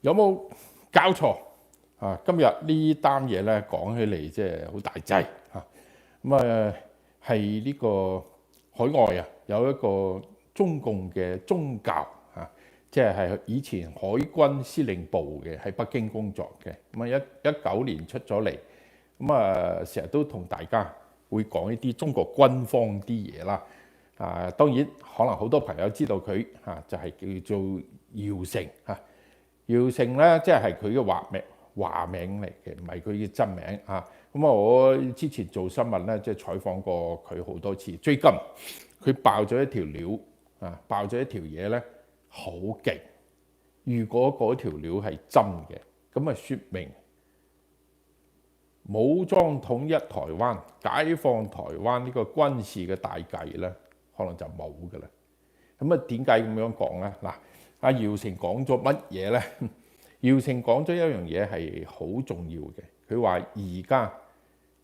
有冇搞錯啊？今日呢單嘢咧講起嚟，即係好大劑嚇。係呢個海外啊，有一個中共嘅宗教嚇，即係以前海軍司令部嘅，喺北京工作嘅。19年出咗嚟，成日都同大家會講一啲中國軍方啲嘢啦。當然可能好多朋友知道佢就係叫做姚成嚇。姚成咧，即係佢嘅華名嚟嘅，唔係佢嘅真名啊。我之前做新聞咧，即係採訪過佢好多次。最近佢爆咗一條料爆咗一條嘢咧，好勁。如果嗰條料係真嘅，咁啊説明武裝統一台灣、解放台灣呢個軍事嘅大計咧，可能就冇㗎啦。點解咁樣講咧？嗱，阿姚成講咗乜嘢咧？姚成講咗一樣嘢係好重要嘅。佢話而家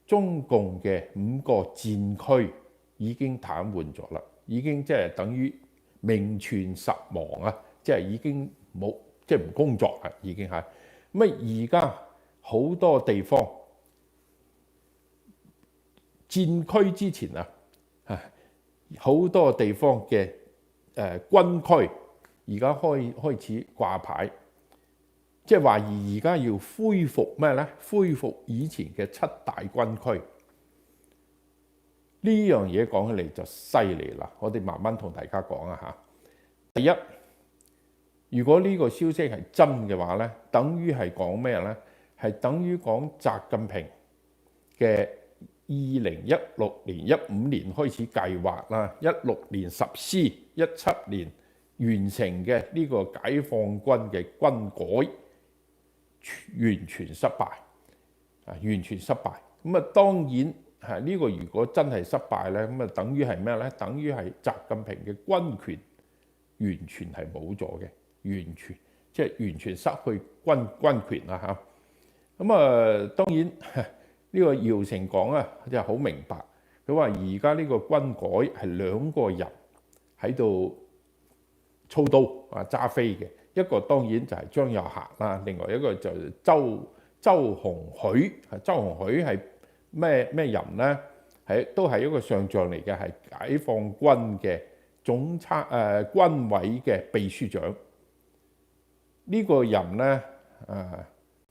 中共嘅5個戰區已經癱瘓咗啦，已經即係等於名存實亡啊！即係已經冇，即係唔工作啦，已經係。而家好多地方戰區之前好多地方嘅軍區而家開始掛牌，即係話而家要恢復咩咧？恢復以前嘅7大軍區。呢樣嘢講起嚟就犀利啦！我哋慢慢同大家講啊嚇。第一，如果呢個消息係真嘅話咧，等於係講咩咧？係等於講習近平嘅2016年、15年開始計劃啦，16年實施，17年完成嘅呢個解放軍嘅軍改完全失敗，完全失敗。當然呢個如果真係失敗咧，等於係咩咧？等於係習近平嘅軍權完全係冇咗嘅，完全即係完全失去軍權啦嚇。當然呢個姚成講啊，即係好明白。佢話而家呢個軍改係2個人喺度操刀揸飛嘅，一個當然就係張又俠啦，另外一個就係周鴻許。周鴻許係咩人咧？都係一個上將嚟嘅，係解放軍嘅軍委嘅秘書長。呢個人咧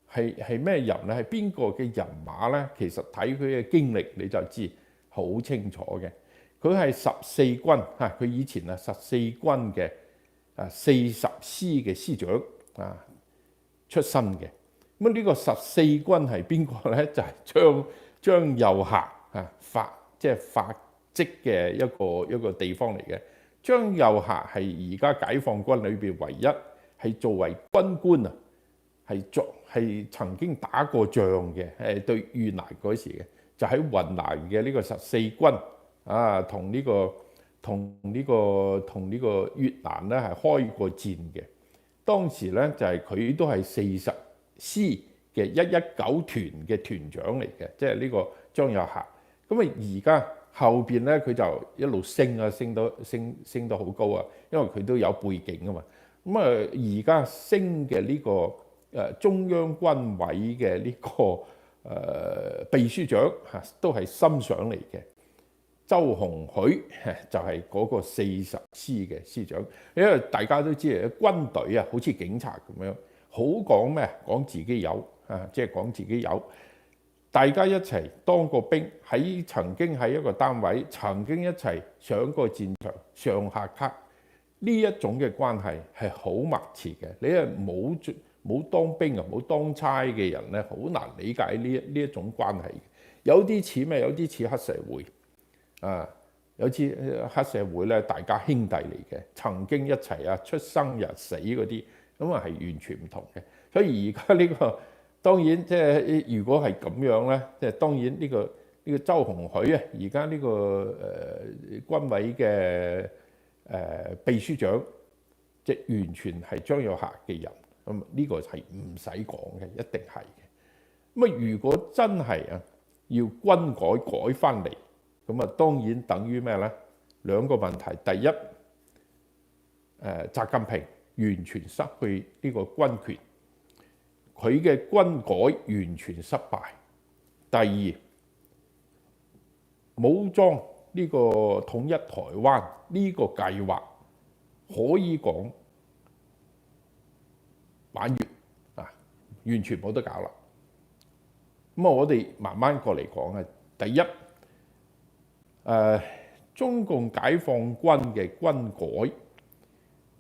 係咩人咧？係邊個嘅人馬咧？其實睇佢嘅經歷你就知好清楚嘅。佢係14軍佢以前14軍嘅40師嘅師長出身嘅。呢個14軍係邊個咧？就係張又俠發跡嘅一個地方嚟嘅。張又俠係而家解放軍裏邊唯一係作為軍官係曾經打過仗嘅，對越南嗰時嘅，就喺雲南嘅呢個14軍同呢個越南咧係開過戰嘅。當時咧就係佢都係40師嘅119團嘅團長嚟嘅，即係呢個張又俠。而家後邊咧佢就一路升到好高啊，因為佢都有背景啊嘛。而家升嘅呢個中央軍委嘅呢個秘書長都係新上嚟嘅。周鴻許就係嗰個40師嘅師長。因為大家都知軍隊好似警察咁樣，好講咩？講自己有即係講自己有。大家一齊當過兵，曾經喺一個單位，曾經一齊上過戰場，上下級呢一種嘅關係係好密切嘅。你係冇當兵冇當差嘅人咧，好難理解呢一種關係嘅。有啲似咩？有啲似黑社會有啲黑社會咧，大家兄弟嚟嘅，曾經一齊出生入死嗰啲，係完全唔同嘅。所以而家呢個當然即係如果係咁樣咧，即係當然呢個周鴻許而家呢個軍委嘅秘書長，即係完全係張又俠嘅人。呢個係唔使講嘅，一定係嘅。如果真係要軍改翻嚟，當然等於咩咧？2個問題。第一，習近平完全失去呢個軍權佢嘅軍改完全失敗。第二，武裝呢個統一台灣呢個計劃可以講玩完啊，完全冇得搞啦。咁我哋慢慢過嚟講啊。第一，中共解放軍嘅軍改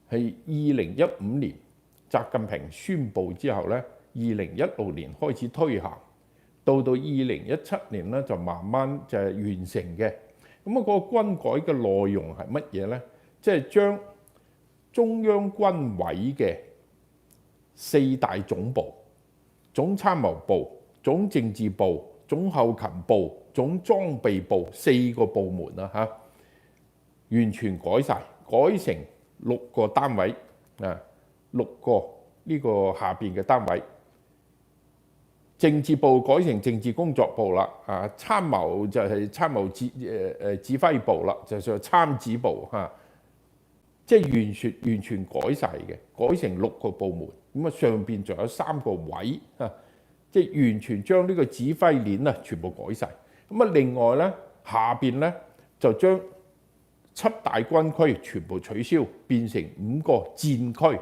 係2015年習近平宣布之後咧，2016年開始推行，到2017年咧就慢慢就係完成嘅。咁啊，個軍改嘅內容係乜嘢咧？即係將中央軍委嘅4大總部、總參謀部、總政治部、總後勤部、總裝備部4個部門啦嚇，完全改晒，改成6個單位啊，6個呢個下邊嘅單位。政治部改成政治工作部啦，啊，參謀就係參謀指揮部啦，就叫參指部嚇，即係完全改晒嘅，改成6個部門。咁啊，上邊仲有3個位啊，即係完全將呢個指揮鏈啊全部改晒。咁啊，另外咧下邊咧就將7大軍區全部取消，變成5個戰區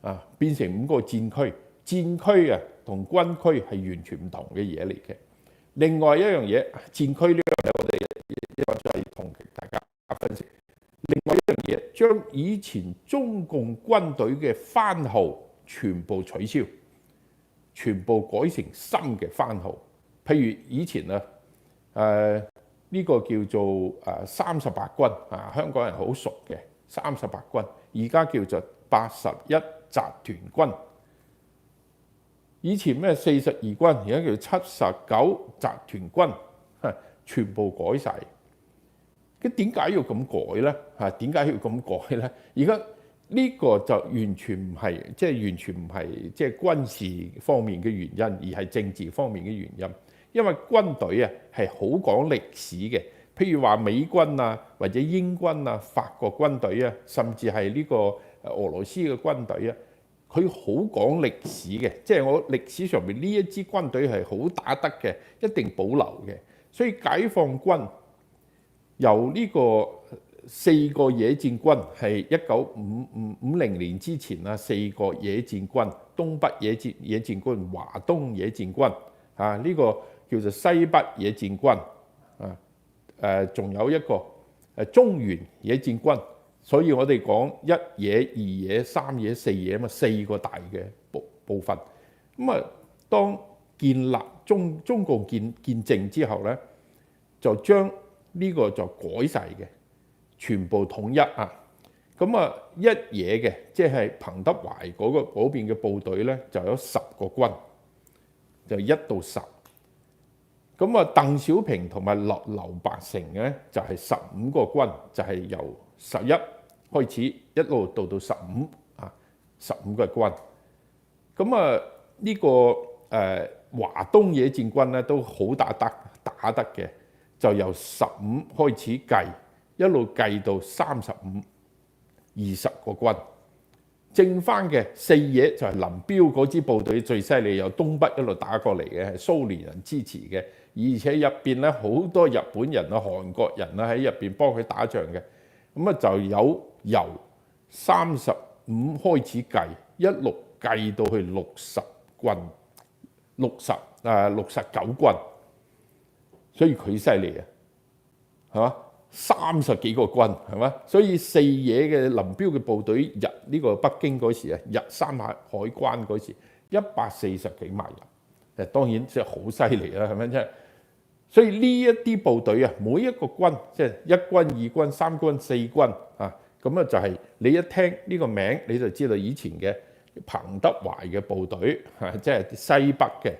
啊，變成5個戰區。戰區啊同軍區係完全唔同嘅嘢嚟嘅。另外一樣嘢，戰區呢樣嘢我哋一個再同大家分析。另外一樣嘢，將以前中共軍隊嘅番號全部取消，全部改成新嘅番號。譬如以前啊，呢個叫做38軍啊，香港人好熟嘅38軍，而家叫做81集團軍。以前咩42軍，而家叫79集團軍，全部改晒。咁點解要咁改咧？點解要咁改咧？而家呢個就完全唔係，即係完全唔係即係軍事方面嘅原因，而係政治方面嘅原因。因為軍隊啊係好講歷史嘅，譬如話美軍啊，或者英軍啊、法國軍隊啊，甚至係呢個俄羅斯嘅軍隊啊。佢好講歷史嘅，即係我歷史上面呢一支軍隊係好打得嘅，一定保留嘅。所以解放軍由呢個4個野戰軍係1950年之前啊，4個野戰軍，東北野戰軍、華東野戰軍啊，呢個叫做西北野戰軍啊，仲有一個中原野戰軍。所以我哋講1野、2野、3野、4野嘛，4個大嘅部分。咁啊，當建立中共建政之後咧，就將呢個就改晒嘅，全部統一啊。咁啊，1野嘅即係彭德懷嗰邊嘅部隊咧，就有10個軍，就1到10。咁啊，鄧小平同埋劉伯承咧就係15個軍，就係由11開始一路到15啊，15個軍。咁啊，呢個華東野戰軍咧都好打得嘅，就由15開始計，一路計到35，20個軍。剩翻嘅4野就係林彪嗰支部隊最犀利，由東北一路打過嚟嘅，係蘇聯人支持嘅，而且入邊咧好多日本人啊、韓國人啊喺入邊幫佢打仗嘅。咁啊就由35開始計，一路計到去60軍，69軍，所以佢犀利啊，係嘛？30幾個軍係嘛？所以4野嘅林彪嘅部隊入呢個北京嗰時啊，入山海關嗰時140幾萬人，當然即係好犀利啦，係咪啫？所以呢一啲部隊啊，每一個軍即係1軍、2軍、3軍、4軍啊，咁啊就係你一聽呢個名你就知道以前嘅彭德懷嘅部隊即係西北嘅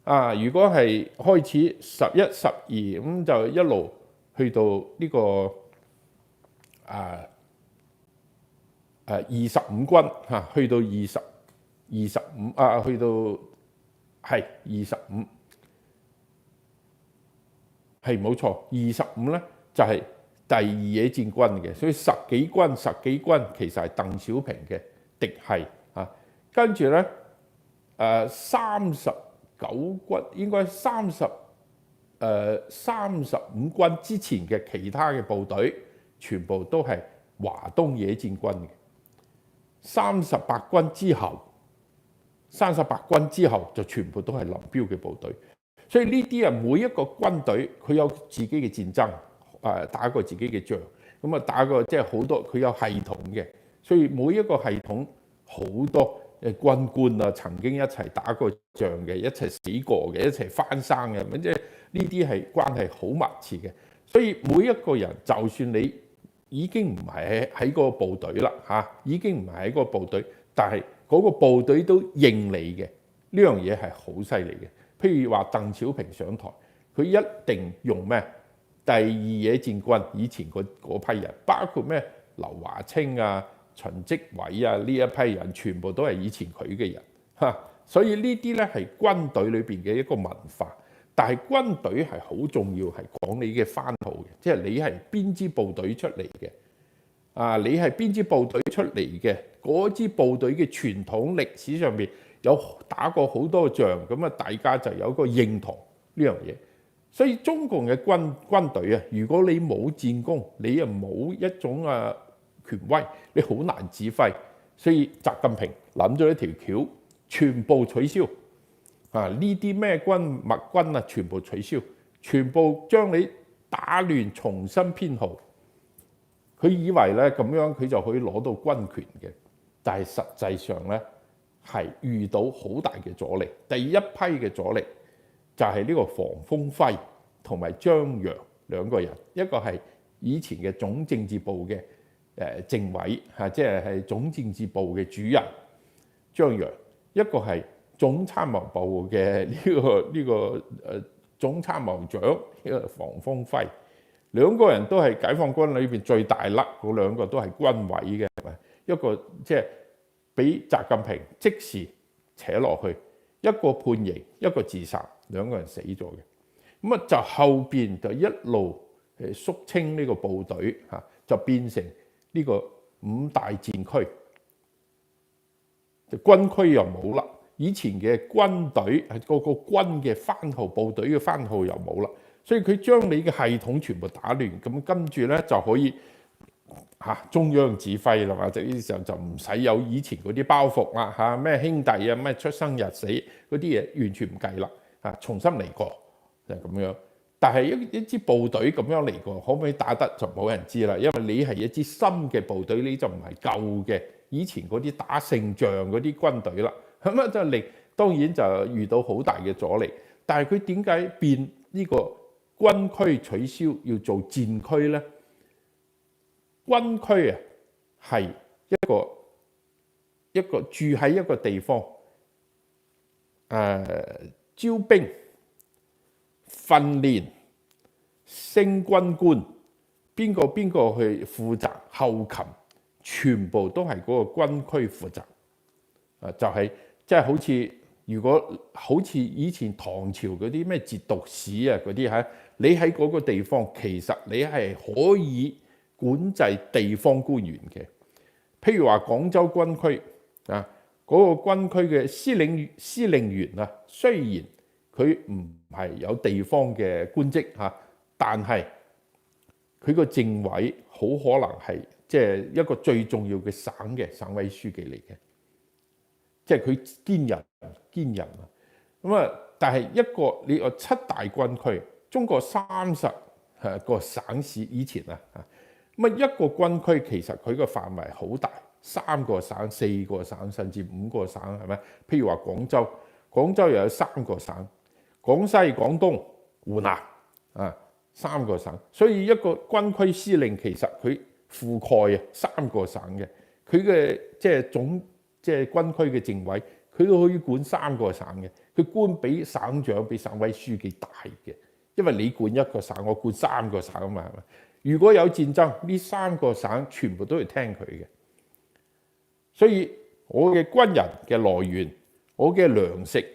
啊。如果係開始11、12咁就一路去到呢個25軍嚇，去到25啊，去到係25。係冇錯，25咧就係第2野戰軍嘅，所以10幾軍其實係鄧小平嘅嫡系啊。跟住咧39軍，應該35軍之前嘅其他嘅部隊，全部都係華東野戰軍嘅。38軍之後就全部都係林彪嘅部隊。所以呢啲每一個軍隊佢有自己嘅戰爭，打過自己嘅仗，咁打過即係好多，佢有系統嘅。所以每一個系統好多軍官啊，曾經一齊打過仗嘅，一齊死過嘅，一齊翻生嘅，咁即係呢啲係關係好密切嘅。所以每一個人，就算你已經唔係喺嗰個部隊啦，已經唔係喺嗰個部隊，但係嗰個部隊都認你嘅，呢樣嘢係好犀利嘅。譬如話鄧小平上台，佢一定用咩第二野戰軍以前嗰批人，包括咩劉華清啊、秦積偉啊，呢一批人全部都係以前佢嘅人所以呢啲咧係軍隊裏邊嘅一個文化。但係軍隊係好重要，係講你嘅番號嘅，即係你係邊支部隊出嚟嘅你係邊支部隊出嚟嘅，嗰支部隊嘅傳統歷史上面有打過好多仗，咁大家就有個認同呢樣嘢。所以中共嘅軍隊如果你冇戰功，你又冇一種權威，你好難指揮。所以習近平諗咗一條橋，全部取消呢啲咩軍麥軍全部取消，全部將你打亂，重新編號。佢以為咧咁樣佢就可以攞到軍權嘅，但係實際上咧係遇到好大嘅阻力。第一批嘅阻力就係呢個房峰輝同埋張楊兩個人，一個係以前嘅總政治部嘅政委即係總政治部嘅主任張楊，一個係總參謀部嘅呢個總參謀長呢個房峰輝。兩個人都係解放軍裏邊最大粒，嗰兩個都係軍委嘅，係咪？一個即係俾習近平即時扯落去，一個判刑，一個自殺，兩個人死咗嘅。咁就後邊就一路肅清呢個部隊就變成呢個5大戰區，就軍區又冇啦。以前嘅軍隊係個軍嘅番號，部隊嘅番號又冇啦。所以佢將你嘅系統全部打亂，咁跟住咧就可以中央指揮啦嘛。即係呢時候就唔使有以前嗰啲包袱啦咩兄弟咩出生日死嗰啲嘢完全唔計啦重新嚟過就係咁樣。但係一支部隊咁樣嚟過，可唔可以打得就冇人知啦。因為你係一支新嘅部隊，你就唔係舊嘅以前嗰啲打勝仗嗰啲軍隊啦。咁就當然就遇到好大嘅阻力。但係佢點解變呢個軍區取消要做戰區呢？軍區係一個住喺一個地方，招兵、訓練、升軍官，邊個去負責後勤，全部都係嗰個軍區負責。就係即係好似如果好似以前唐朝嗰啲咩節度使嗰啲你喺嗰個地方，其實你係可以管制地方官員嘅。譬如話廣州軍區嗰個軍區嘅司令員雖然佢唔係有地方嘅官職但係佢個政委好可能係即係一個最重要嘅省委書記嚟嘅，即係佢堅人但係你有7大軍區，中國30個省市以前一個軍區其實佢個範圍好大，3個省、4個省甚至5個省係咪？譬如話廣州又有3個省，廣西、廣東、湖南3個省，所以一個軍區司令其實佢覆蓋3個省嘅，佢嘅即係軍區嘅政委，佢都可以管3個省嘅，佢官比省長、比省委書記大嘅，因為你管一個省，我管3個省嘛，係咪？如果有戰爭，呢3個省全部都係聽佢嘅。所以我嘅軍人嘅來源，我嘅糧食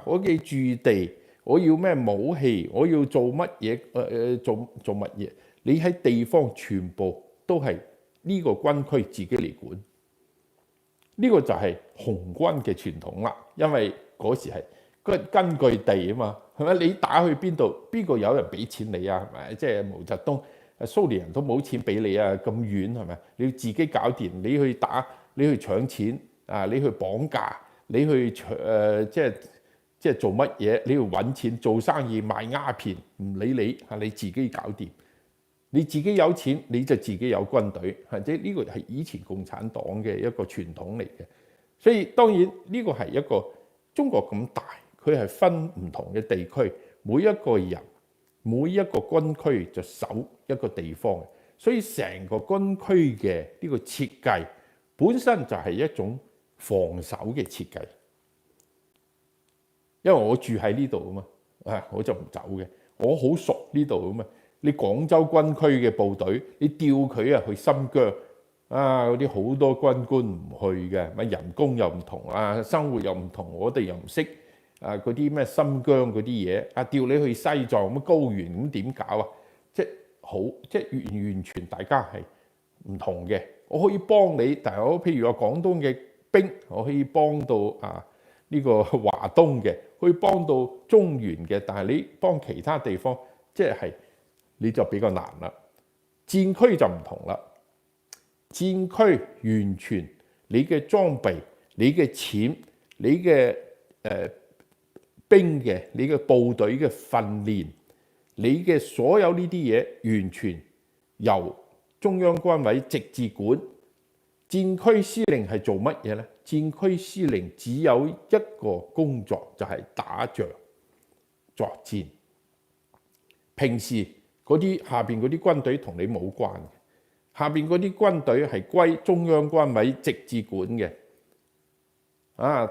我嘅駐地，我要咩武器，我要做乜嘢做乜嘢，你喺地方全部都係呢個軍區自己嚟管。呢個就係紅軍嘅傳統啦，因為嗰時係根據地啊嘛，係咪？你打去邊度，邊個有人俾錢你啊？係咪？即係毛澤東、蘇聯人都冇錢俾你啊，咁遠係咪？你要自己搞掂，你去打，你去搶錢啊，你去綁架，你去即係做乜嘢？你要揾錢做生意賣鴉片，唔理你係你自己搞掂。你自己有錢，你就自己有軍隊，或者呢個係以前共產黨嘅一個傳統嚟嘅。所以當然呢個係一個中國咁大，佢係分唔同嘅地區，每一個人每一個軍區就守一個地方，所以成個軍區嘅呢個設計本身就係一種防守嘅設計。因為我住喺呢度啊嘛，我就唔走嘅，我好熟呢度啊嘛。你廣州軍區嘅部隊，你調佢去新疆嗰啲好多軍官唔去嘅，咪人工又唔同啊，生活又唔同，我哋又唔識嗰啲咩新疆嗰啲嘢調你去西藏咁高原咁點搞啊？即係完全大家係唔同嘅。我可以幫你，但係我譬如話廣東嘅兵，我可以幫到呢個華東嘅，可以幫到中原嘅，但係你幫其他地方，即係你就比較難啦。戰區就唔同啦，戰區完全你嘅裝備、你嘅錢、你嘅兵嘅、你嘅部隊嘅訓練、你嘅所有呢啲嘢，完全由中央軍委直接管。戰區司令係做乜嘢呢？戰區司令只有一個工作，就係打仗作戰。平時嗰啲下邊嗰啲軍隊同你冇關嘅，下邊嗰啲軍隊係歸中央軍委直接管嘅。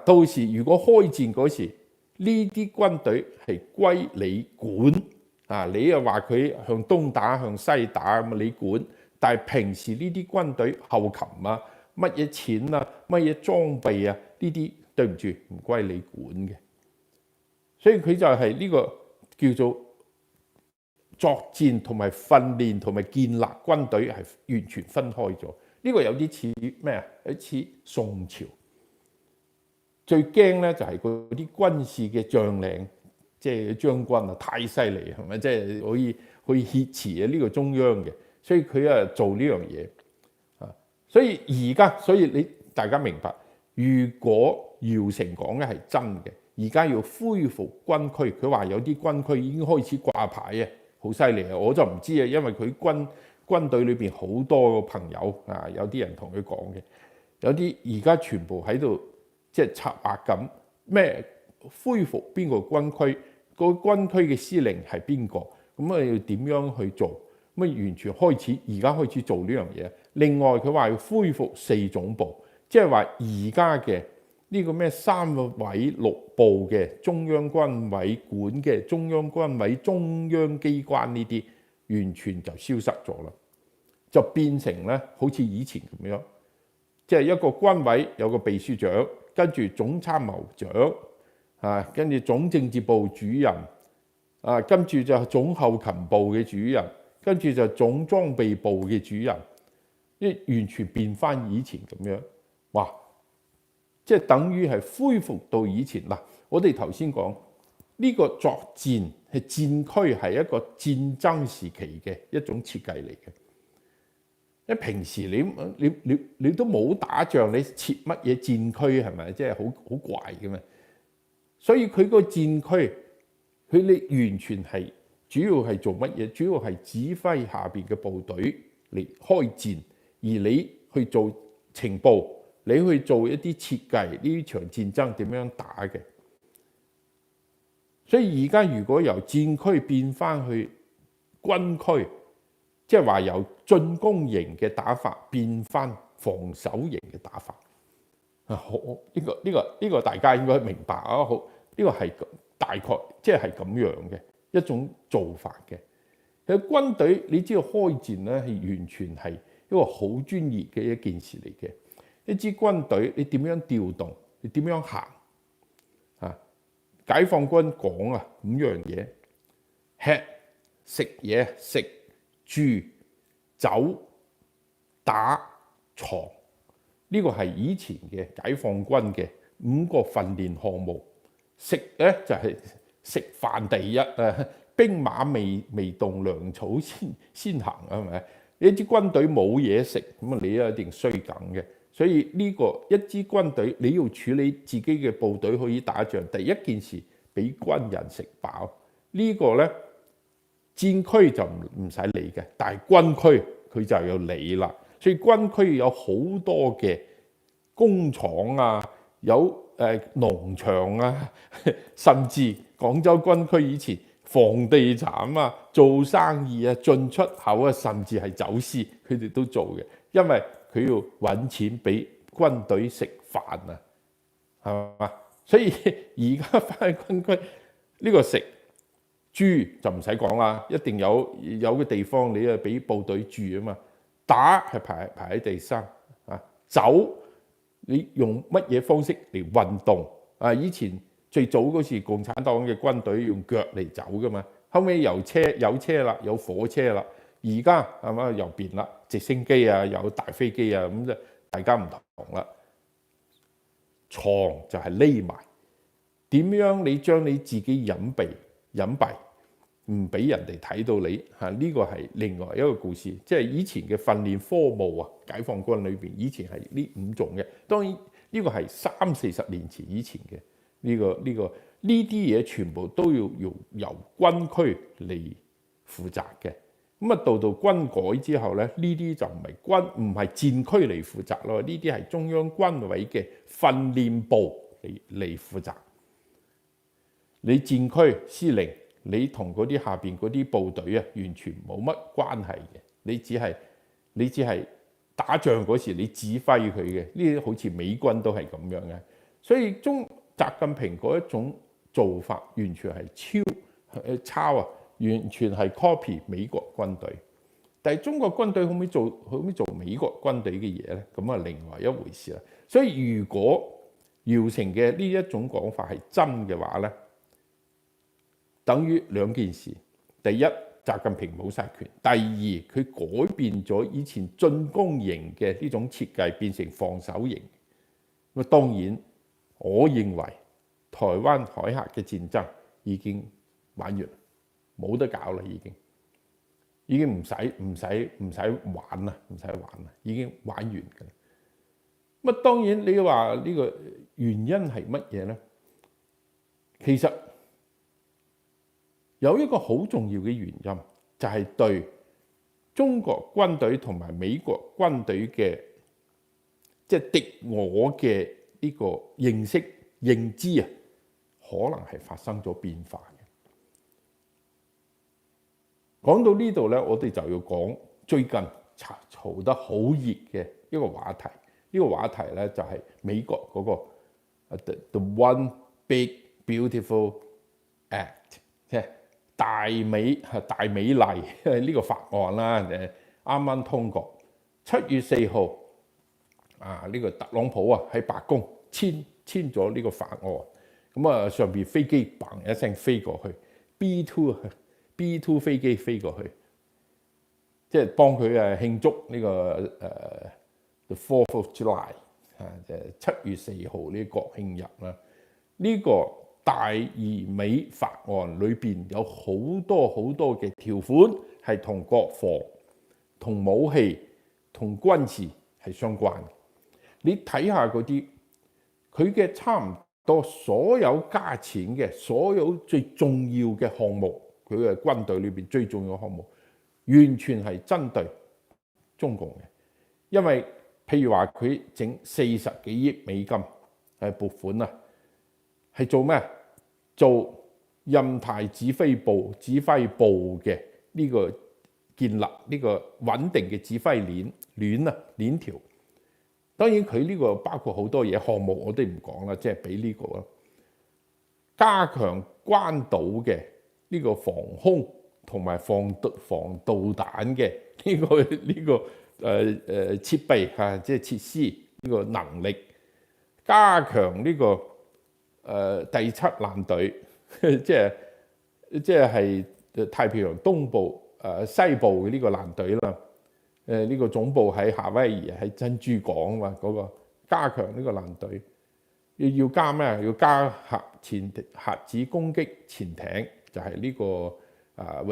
到時如果開戰嗰時，呢啲軍隊係歸你管。你又話佢向東打向西打咁你管。但係平時呢啲軍隊後勤乜嘢錢乜嘢裝備呢啲對唔住唔歸你管嘅，所以佢就係呢個叫做作戰同埋訓練同埋建立軍隊係完全分開咗。呢個有啲似咩啊？有啲似宋朝。最驚咧就係嗰啲軍事嘅將領，即係將軍太犀利係咪？即係可以挾持呢個中央嘅。所以佢做呢樣嘢所以你大家明白，如果姚成講嘅係真嘅，而家要恢復軍區，佢話有啲軍區已經開始掛牌好犀利我就唔知因為佢軍隊裏邊好多個朋友有啲人同佢講嘅，有啲而家全部喺度即係策劃緊咩恢復邊個軍區，個軍區嘅司令係邊個，咁要點樣去做？完全而家開始做呢樣嘢。另外佢話要恢復4總部，即係話而家嘅呢個咩3委6部嘅中央軍委管嘅中央軍委中央機關呢啲，完全就消失咗啦，就變成咧好似以前咁樣，即係一個軍委有個秘書長，跟住總參謀長跟住總政治部主任跟住就總後勤部嘅主任。跟住就總裝備部嘅主任，完全變翻以前咁樣，哇！即係等於係恢復到以前嗱。我哋頭先講呢個作戰係戰區係一個戰爭時期嘅一種設計嚟嘅。因為平時你都冇打仗，你設乜嘢戰區係咪？即係好怪嘅嘛。所以佢個戰區，你完全係。主要係做乜嘢？主要係指揮下邊嘅部隊嚟開戰，而你去做情報，你去做一啲設計，呢場戰爭點樣打嘅。所以而家如果由戰區變翻去軍區，即係話由進攻型嘅打法變翻防守型嘅打法。呢個大家應該明白好，呢個係大概即係咁樣嘅。一種做法嘅，其實軍隊你知道開戰咧係完全係一個好專業嘅一件事嚟嘅。一支軍隊你點樣調動，你點樣行解放軍講5樣嘢：食嘢、食住、走、打、藏。呢個係以前嘅解放軍嘅5個訓練項目。食咧就係食飯第一啊！兵馬未動，糧草先行啊，係咪？你支軍隊冇嘢食，咁啊你一定衰梗嘅。所以呢個一支軍隊你要處理自己嘅部隊可以打仗，第一件事俾軍人食飽。呢個咧戰區就唔使理嘅，但係軍區佢就要理啦。所以軍區有好多嘅工廠啊，有農場啊，甚至廣州軍區以前房地產啊、做生意啊、進出口啊，甚至係走私，佢哋都做嘅，因為佢要揾錢俾軍隊食飯啊，係嘛？所以而家翻去軍區呢個食住就唔使講啦，一定有個地方你啊俾部隊住啊嘛。打係排喺第三啊，走你用乜嘢方式嚟運動啊？以前最早嗰時共產黨嘅軍隊用腳嚟走噶嘛，後尾有車啦，有火車啦，而家係嘛又變啦，直升機啊，有大飛機啊，咁就大家唔同啦。床就係匿埋，點樣你將你自己隱蔽？唔俾人哋睇到你嚇，呢個係另外一個故事。即係以前嘅訓練科目啊，解放軍裏邊以前係呢5種嘅。當然呢個係30-40年前以前嘅呢啲嘢，全部都要由軍區嚟負責嘅。咁啊，到軍改之後咧，呢啲就唔係戰區嚟負責咯，呢啲係中央軍委嘅訓練部嚟負責。你戰區司令，你同嗰啲下邊嗰啲部隊啊，完全冇乜關係嘅。你只係打仗嗰時你指揮佢嘅。呢啲好似美軍都係咁樣嘅。所以習近平嗰一種做法完全係抄啊，完全係 copy 美國軍隊。但係中國軍隊可唔可以做美國軍隊嘅嘢咧？咁啊，另外一回事啦。所以如果姚成嘅呢一種講法係真嘅話咧，等於兩件事：第一，習近平冇晒權；第二，佢改變咗以前進攻型嘅呢種設計，變成防守型。咁當然，我認為台灣海峽嘅戰爭已經玩完，冇得搞啦，已經唔使玩啦，已經玩完㗎啦。咁當然你話呢個原因係乜嘢咧？其實有一個好重要嘅原因，就係對中國軍隊同埋美國軍隊嘅即係敵我嘅呢個認知啊，可能係發生咗變化嘅。講到呢度咧，我哋就要講最近嘈得好熱嘅一個話題。呢個話題咧就係美國嗰個 The One Big Beautiful Act， 即係大美麗呢個法案啦，啱啱通過。7月4號啊，呢個特朗普啊喺白宮簽咗呢個法案，咁啊上邊飛機砰一聲飛過去 ，B2 飛機飛過去，即係幫佢慶祝呢個The 4th of July 就係7月4號呢個國慶日啦。呢個大義美法案裏邊有好多嘅條款係同國防、同武器、同軍事係相關嘅。你睇下嗰啲，佢嘅差唔多所有加錢嘅，所有最重要嘅項目，佢嘅軍隊裏邊最重要嘅項目，完全係針對中共嘅。因為譬如話佢整40幾億美金係撥款啊，係做咩？做印太指揮部嘅呢個建立呢個穩定嘅指揮鏈條。當然佢呢個包括好多嘢項目，我哋唔講啦，即係俾呢個啦。加強關島嘅呢個防空同埋防導彈嘅呢個設備嚇，即係設施呢個能力。加強呢個第7艦隊，即係太平洋東部西部嘅呢個艦隊啦。呢個總部喺夏威夷，喺珍珠港啊嘛，嗰個加強呢個艦隊，要加咩？要加核子攻擊潛艇，就係呢個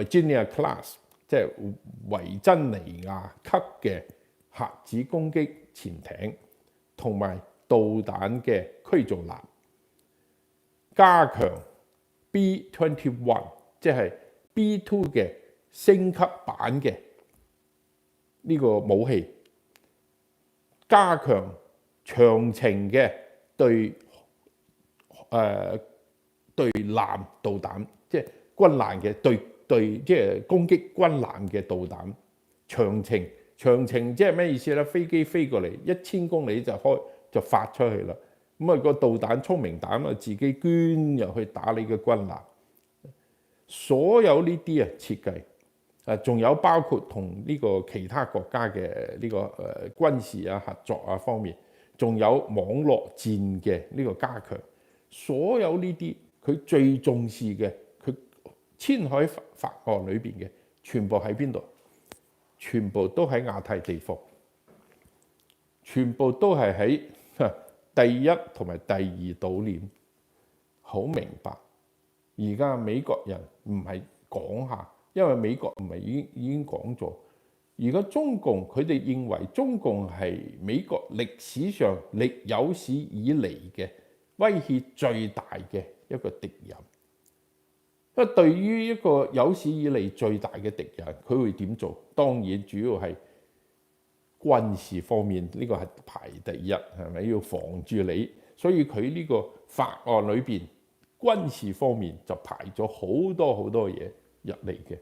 Virginia Class， 即係維珍尼亞級嘅核子攻擊潛艇，同埋導彈嘅驅逐艦，加強 B-21， 即係 B2 嘅升級版嘅呢個武器，加強長程嘅對艦導彈，即係軍艦嘅即係攻擊軍艦嘅導彈。長程即係咩意思咧？飛機飛過嚟1000公里就發出去啦。咁啊個導彈聰明彈啊，自己捐入去打你嘅軍艦。所有呢啲設計仲有包括同呢個其他國家嘅呢個軍事合作方面，仲有網絡戰嘅呢個加強。所有呢啲佢最重視嘅，佢簽海法案裏邊嘅，全部喺邊度？全部都喺亞太地方，全部都係喺第一同埋第二島鏈。好明白，而家美國人唔係講下，因為美國唔係已經講咗。而家中共佢哋認為中共係美國歷史上有史以嚟嘅威脅最大嘅一個敵人。因為對於一個有史以嚟最大嘅敵人，佢會點做？當然主要係軍事方面，呢個係排第一，係咪要防住你？所以佢呢個法案裏邊軍事方面就排咗好多嘢入嚟嘅。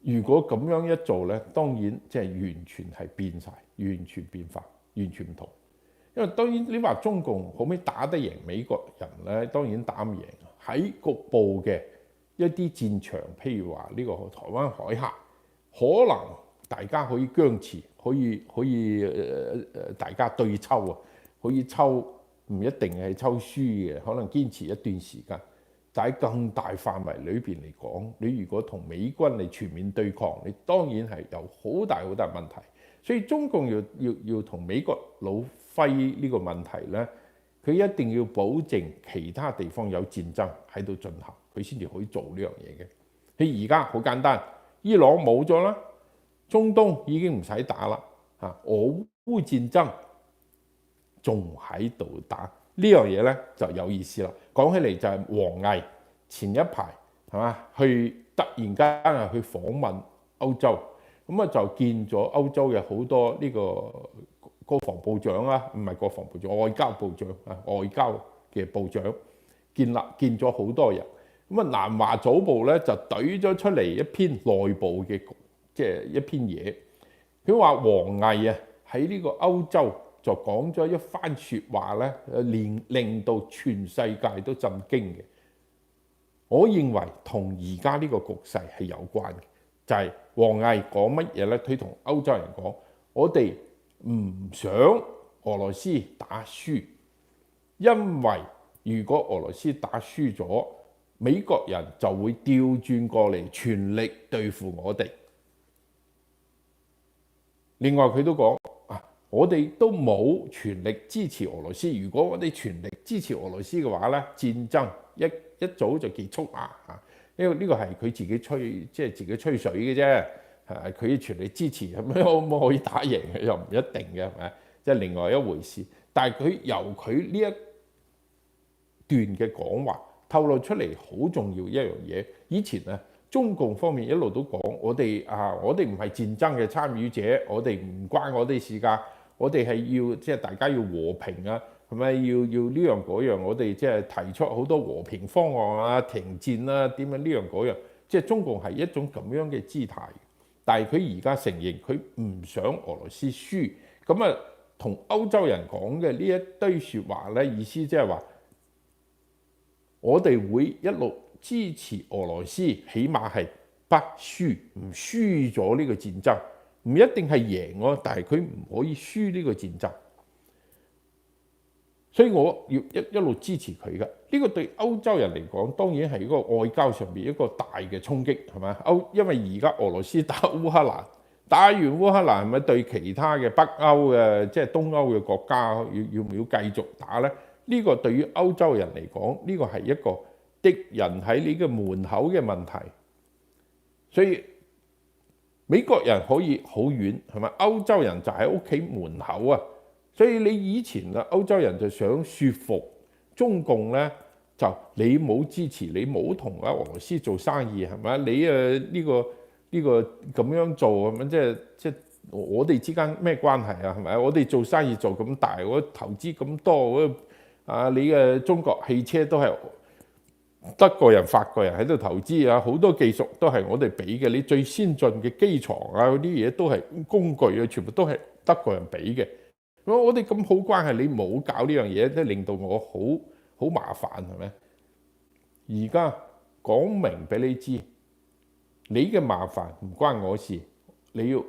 如果咁樣一做咧，當然即係完全係變晒，完全變化，完全唔同。因為當然你話中共可唔可以打得贏美國人咧？當然打唔贏。喺局部嘅一啲戰場，譬如話呢個台灣海峽，可能大家可以僵持，可以大家對抽啊，可以抽，唔一定係抽輸嘅，可能堅持一段時間。但喺更大範圍裏邊嚟講，你如果同美軍嚟全面對抗，你當然係有好大問題。所以中共要同美國佬揮呢個問題咧，佢一定要保證其他地方有戰爭喺度進行，佢先至可以做呢樣嘢嘅。佢而家好簡單，伊朗冇咗啦，中東已經唔使打啦，俄烏戰爭仲喺度打呢樣嘢咧就有意思啦。講起嚟就係王毅前一排係嘛，去突然間去訪問歐洲。咁啊就見咗歐洲嘅好多呢個國防部長啊，唔係國防部長，外交部長外交嘅部長見咗好多人。咁啊南華早報咧就懟咗出嚟一篇內部嘅即係一篇嘢，佢話王毅喺呢個歐洲就講咗一番説話咧，令到全世界都震驚嘅。我認為同而家呢個局勢係有關嘅。就係王毅講乜嘢咧？佢同歐洲人講：我哋唔想俄羅斯打輸，因為如果俄羅斯打輸咗，美國人就會調轉過嚟全力對付我哋。另外佢都講我哋都冇全力支持俄羅斯。如果我哋全力支持俄羅斯嘅話咧，戰爭一早就結束啦嚇。呢個係佢自己自己吹水嘅啫，佢全力支持，咁可唔可以打贏又唔一定嘅，係咪？即係另外一回事。但係佢由佢呢一段嘅講話透露出嚟好重要一樣嘢。以前中共方面一路都講我哋唔係戰爭嘅參與者，我哋唔關我哋事㗎，我哋係要即係大家要和平啊。係咪要呢樣嗰樣？我哋即係提出好多和平方案停戰點樣呢樣嗰樣？即係中共係一種咁樣嘅姿態。但係佢而家承認佢唔想俄羅斯輸，咁同歐洲人講嘅呢一堆説話咧，意思即係話我哋會一路支持俄羅斯，起碼係不輸，唔輸咗呢個戰爭，唔一定係贏喎，但係佢唔可以輸呢個戰爭。所以我要一路支持佢嘅。呢個對歐洲人嚟講，當然係一個外交上面一個大嘅衝擊，係咪？因為而家俄羅斯打烏克蘭打完烏克蘭係咪對其他嘅北歐嘅即係東歐嘅國家要唔要繼續打呢？呢個對於歐洲人嚟講，呢個係一個敵人喺你嘅門口嘅問題。所以美國人可以好遠係咪？歐洲人就喺屋企門口啊！所以你以前啊，歐洲人就想説服中共呢，就你冇支持，你冇同俄羅斯做生意係咪？你呢個咁樣做係咪？即係我哋之間咩關係啊？係咪？我哋做生意做咁大，我投資咁多，你嘅中國汽車都係德國人、法國人喺度投資啊，好多技術都係我哋俾嘅。你最先進嘅機床啊，嗰啲嘢都係工具啊，全部都係德國人俾嘅。我哋咁好關係，你冇搞呢樣嘢，即係令到我好麻煩係咪？而家講明俾你知。你嘅麻煩唔關我事，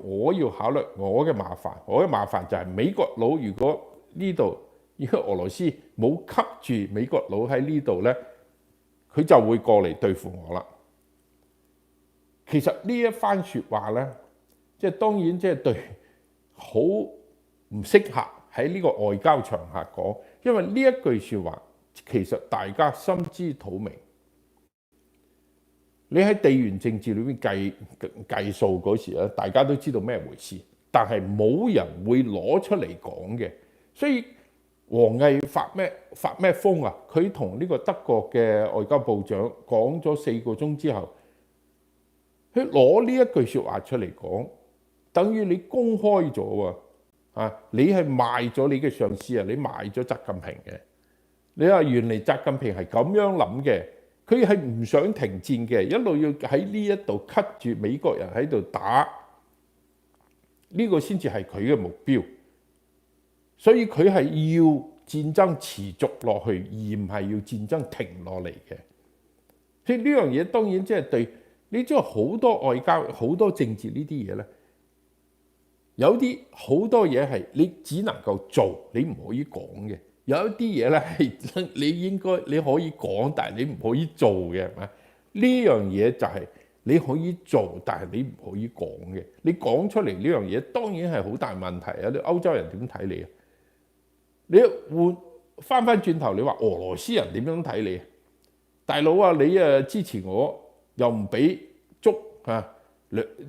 我要考慮我嘅麻煩。我嘅麻煩就係美國佬，如果俄羅斯冇吸住美國佬喺呢度呢，佢就會過嚟對付我啦。其實呢一番説話呢，即係當然即係對好唔適合喺呢個外交場合講，因為呢一句説話其實大家心知肚明。你喺地緣政治裏面計數嗰時咧，大家都知道咩回事，但係冇人會攞出嚟講嘅。所以王毅發咩瘋啊？佢同呢個德國嘅外交部長講咗4個鐘之後，佢攞呢一句説話出嚟講，等於你公開咗喎啊！你係賣咗你嘅上司啊！你賣咗習近平嘅。你話原嚟習近平係咁樣諗嘅。佢係唔想停戰嘅，一路要喺呢一度 cut 住美國人喺度打，呢個先至係佢嘅目標。所以佢係要戰爭持續落去，而唔係要戰爭停落嚟嘅。所以呢樣嘢當然即係對你知道好多外交、好多政治呢啲嘢咧，有啲好多嘢係你只能夠做，你唔可以講嘅。有一啲嘢咧係你可以講，但係你唔可以做嘅，係咪？呢樣嘢就係你可以做，但係你唔可以講嘅。你講出嚟呢樣嘢，當然係好大問題啊！啲歐洲人點睇你啊？你翻轉頭，你話俄羅斯人點樣睇你啊？大佬啊，你支持我又唔俾足啊，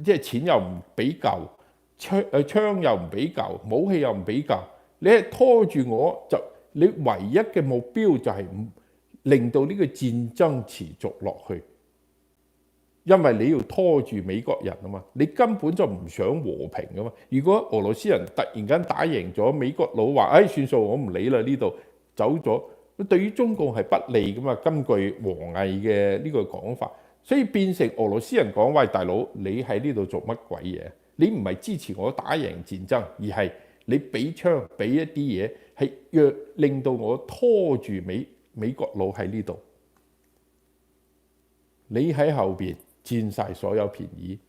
即係錢又唔俾夠，槍又唔俾夠，武器又唔俾夠，你係拖住我就。你唯一嘅目標就係令到呢個戰爭持續落去，因為你要拖住美國人啊嘛，你根本就唔想和平噶嘛。如果俄羅斯人突然間打贏咗，美國佬話，算數，我唔理啦，呢度走咗，對於中共係不利噶嘛。根據王毅嘅呢個講法，所以變成俄羅斯人講：喂，大佬，你喺呢度做乜鬼嘢？你唔係支持我打贏戰爭，而係你俾槍俾一啲嘢。係若令到我拖住美國佬喺呢度，你喺後邊佔晒所有便宜，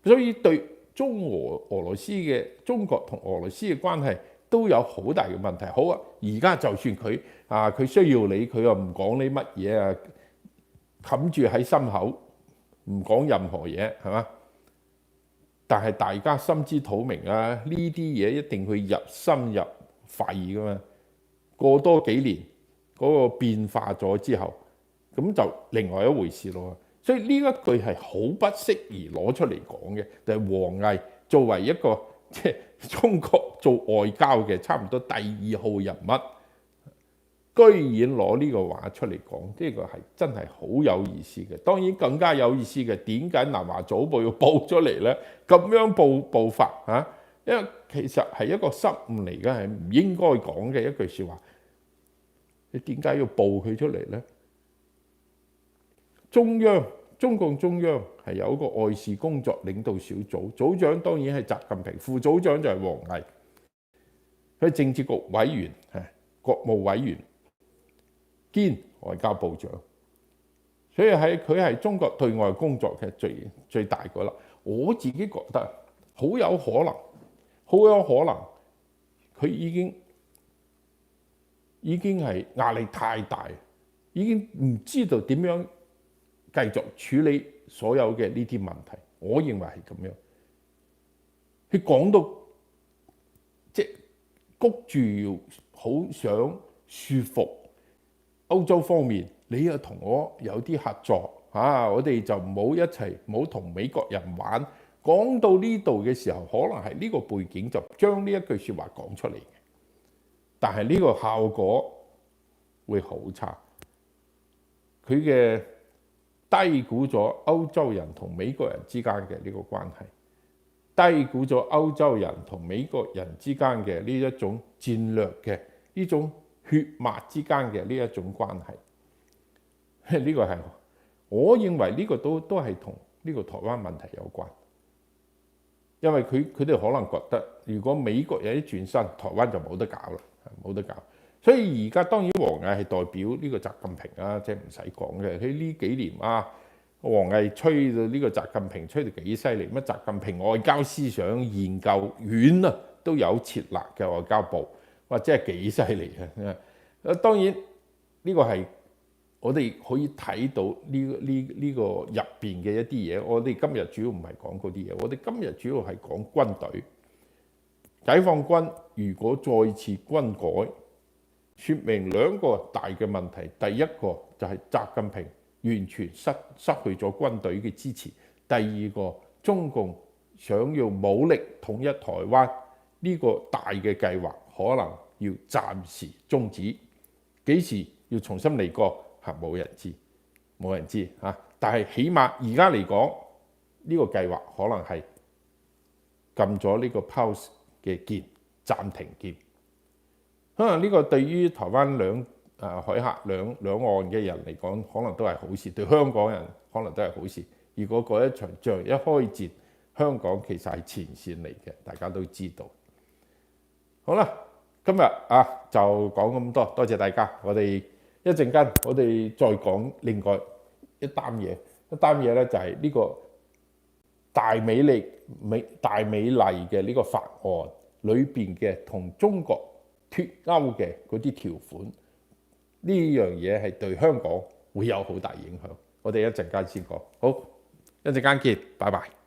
所以對中國同俄羅斯嘅關係都有好大嘅問題。好啊，而家就算佢需要你，佢又唔講你乜嘢啊，冚住喺心口，唔講任何嘢，係嘛？但係大家心知肚明啊，呢啲嘢一定會入心入肺噶嘛。過多幾年嗰個變化咗之後，咁就另外一回事咯。所以呢一句係好不適宜攞出嚟講嘅，就係王毅作為一個即係中國做外交嘅差唔多第2號人物，居然攞呢個話出嚟講，呢個係真係好有意思嘅。當然更加有意思嘅，點解南華早報要報出嚟呢？咁樣報法嚇，因為其實係一個失誤嚟嘅，係唔應該講嘅一句説話。你點解要報佢出嚟呢？中共中央係有一個外事工作領導小組，組長當然係習近平，副組長就係王毅，佢係政治局委員，國務委員兼外交部長，所以佢係中國對外工作嘅最大個啦。我自己覺得好有可能，佢已經係壓力太大，已經唔知道點樣繼續處理所有嘅呢啲問題。我認為係咁樣。佢講到即係谷住要好想說服歐洲方面，你又同我有啲合作我哋就唔好一齊，唔好同美國人玩。講到呢度嘅時候，可能係呢個背景就將呢一句説話講出嚟嘅，但係呢個效果會好差。佢嘅低估咗歐洲人同美國人之間嘅呢個關係，低估咗歐洲人同美國人之間嘅呢一種戰略嘅呢種血脈之間嘅呢一種關係。呢個係我認為呢個都係同呢個台灣問題有關，因為佢哋可能覺得如果美國有啲轉身，台灣就冇得搞啦，冇得搞。所以而家當然王毅係代表呢個習近平啊，即係唔使講嘅。佢呢幾年王毅吹到呢個習近平吹到幾犀利，乜習近平外交思想研究院都有設立嘅外交部，或者係幾犀利嘅。當然呢個係我哋可以睇到呢個入邊嘅一啲嘢。我哋今日主要唔係講嗰啲嘢，我哋今日主要係講軍隊。解放軍如果再次軍改，說明兩個大嘅問題。第一個就係習近平完全失去咗軍隊嘅支持。第二個，中共想要武力統一台灣呢個大嘅計劃，可能要暫時終止。幾時要重新嚟過？冇人知，冇人知但係起碼而家嚟講，呢個計劃可能係撳咗呢個 pause 嘅鍵，暫停鍵。可能呢個對於台灣海峽兩岸嘅人嚟講，可能都係好事；對香港人可能都係好事。如果嗰一場仗一開戰，香港其實係前線嚟嘅，大家都知道。好啦，今日就講咁多，多謝大家。我哋一陣間我哋再講另外一單嘢，咧就係呢個大美麗嘅呢個法案裏邊嘅同中國脫鈎嘅嗰啲條款，呢樣嘢係對香港會有好大影響。我哋一陣間先講，好，一陣間見，拜拜。